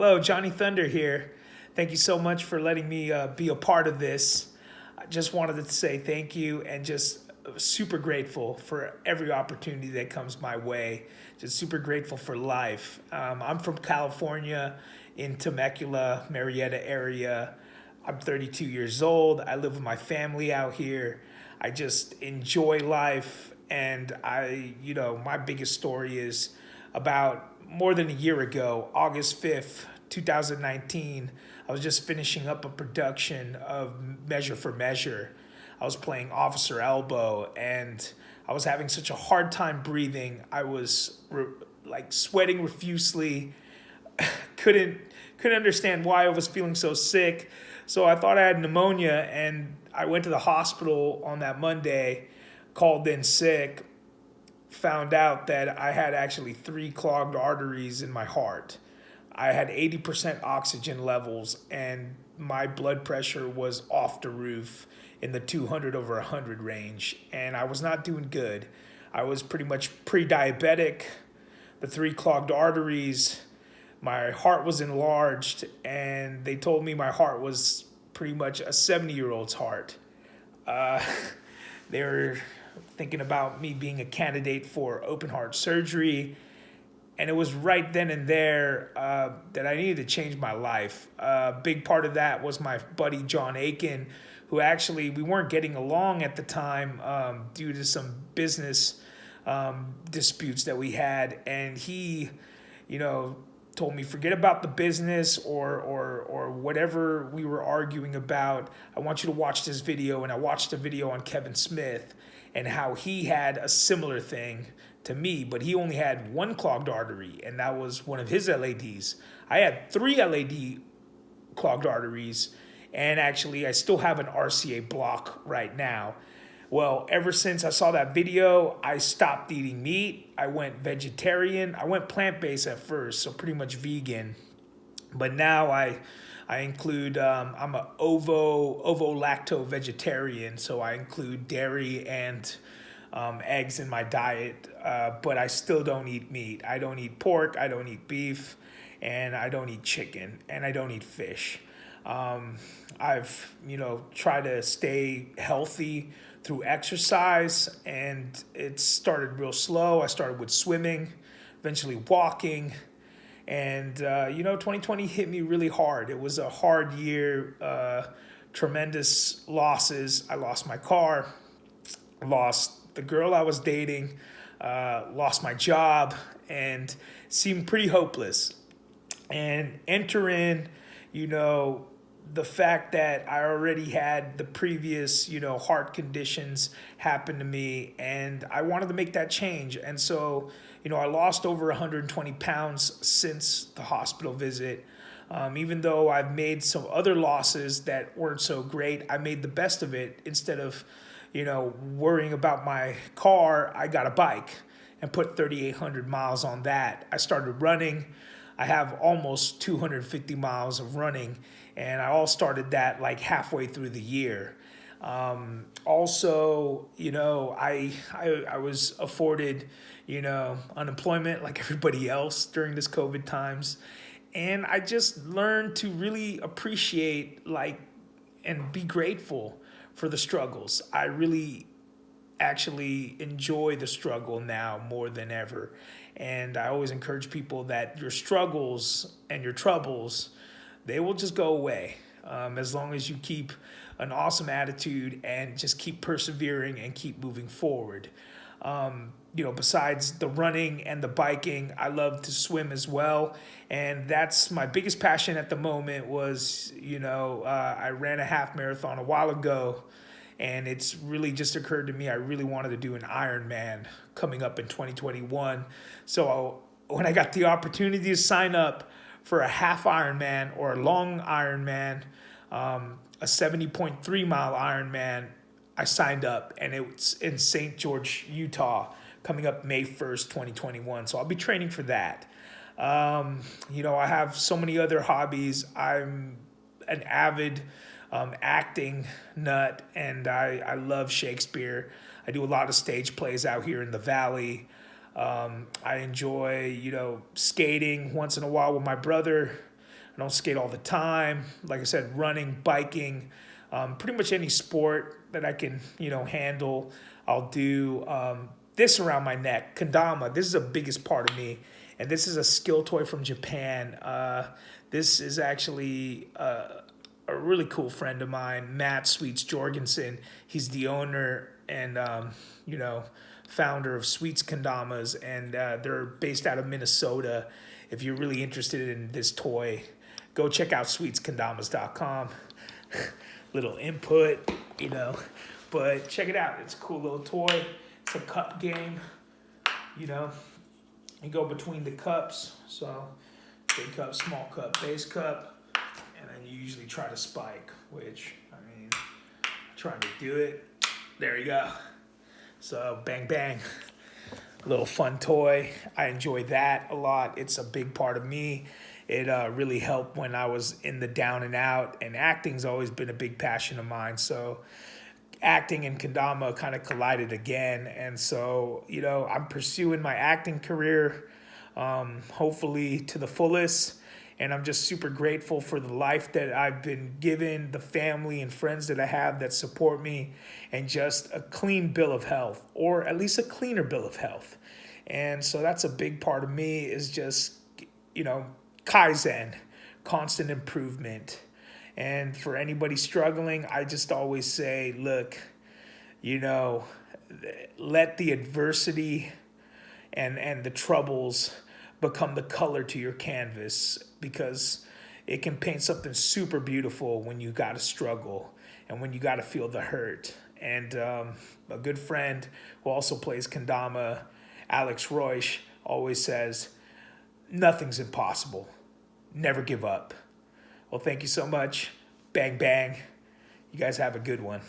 Hello, Johnny Thunder here. Thank you so much for letting me be a part of this. I just wanted to say thank you and just super grateful for every opportunity that comes my way. Just super grateful for life. I'm from California in Temecula, Marietta area. I'm 32 years old. I live with my family out here. I just enjoy life. And my biggest story is about more than a year ago, August 5th, 2019, I was just finishing up a production of Measure for Measure. I was playing Officer Elbow, and I was having such a hard time breathing. I was like sweating profusely. couldn't couldn't understand why I was feeling so sick. So I thought I had pneumonia, and I went to the hospital on that Monday, called in sick, found out that I had actually three clogged arteries in my heart. I had 80% oxygen levels, and my blood pressure was off the roof in the 200 over 100 range, and I was not doing good. I was pretty much pre-diabetic, the three clogged arteries, my heart was enlarged, and they told me my heart was pretty much a 70-year-old's heart. Uh, they were thinking about me being a candidate for open heart surgery. And it was right then and there that I needed to change my life. A big part of that was my buddy John Aiken, who actually we weren't getting along at the time due to some business disputes that we had. And he, told me, forget about the business or whatever we were arguing about. I want you to watch this video. And I watched a video on Kevin Smith and how he had a similar thing to me, but he only had one clogged artery, and that was one of his LADs. I had three LAD clogged arteries, and actually I still have an RCA block right now. Well, ever since I saw that video, I stopped eating meat. I went vegetarian. I went plant-based at first, so pretty much vegan. But now I include, I'm a ovo-lacto vegetarian, so I include dairy and eggs in my diet, but I still don't eat meat. I don't eat pork, I don't eat beef, and I don't eat chicken, and I don't eat fish. I've, tried to stay healthy through exercise, and it started real slow. I started with swimming, eventually walking, and 2020 hit me really hard. It was a hard year, tremendous losses. I lost my car, lost the girl I was dating, lost my job, and seemed pretty hopeless. And enter in, the fact that I already had the previous, heart conditions happen to me, and I wanted to make that change. And so, I lost over 120 pounds since the hospital visit. Even though I've made some other losses that weren't so great, I made the best of it. Instead of, worrying about my car, I got a bike and put 3,800 miles on that. I started running. I have almost 250 miles of running, and I all started that like halfway through the year. Also, I was afforded, unemployment like everybody else during this COVID times. And I just learned to really appreciate and be grateful for the struggles. I really actually enjoy the struggle now more than ever. And I always encourage people that your struggles and your troubles, they will just go away as long as you keep an awesome attitude and just keep persevering and keep moving forward. Besides the running and the biking, I love to swim as well. And that's my biggest passion at the moment was, I ran a half marathon a while ago, and it's really just occurred to me I really wanted to do an Ironman coming up in 2021. So when I got the opportunity to sign up for a half Ironman or a long Ironman, a 70.3 mile Ironman, I signed up, and it's in St. George, Utah, coming up May 1st, 2021. So I'll be training for that. I have so many other hobbies. I'm an avid acting nut, and I love Shakespeare. I do a lot of stage plays out here in the Valley. I enjoy, skating once in a while with my brother. I don't skate all the time. Like I said, running, biking, pretty much any sport that I can, handle, I'll do. This around my neck, kendama. This is the biggest part of me, and this is a skill toy from Japan. This is actually a really cool friend of mine, Matt Sweets Jorgensen. He's the owner and founder of Sweets Kendamas, and they're based out of Minnesota. If you're really interested in this toy, go check out sweetskendamas.com. Little input, but check it out. It's a cool little toy. It's a cup game, you go between the cups. So big cup, small cup, base cup. And then you usually try to spike, which, I'm trying to do it. There you go. So bang, bang. Little fun toy. I enjoy that a lot. It's a big part of me. It really helped when I was in the down and out, and acting's always been a big passion of mine. So acting and kendama kind of collided again. And so, I'm pursuing my acting career, hopefully to the fullest. And I'm just super grateful for the life that I've been given, the family and friends that I have that support me, and just a clean bill of health, or at least a cleaner bill of health. And so that's a big part of me, is just, Kaizen, constant improvement. And for anybody struggling, I just always say, look, let the adversity and the troubles become the color to your canvas, because it can paint something super beautiful when you got to struggle and when you got to feel the hurt. And a good friend who also plays kendama, Alex Roysh, always says, nothing's impossible. Never give up. Well, thank you so much. Bang, bang. You guys have a good one.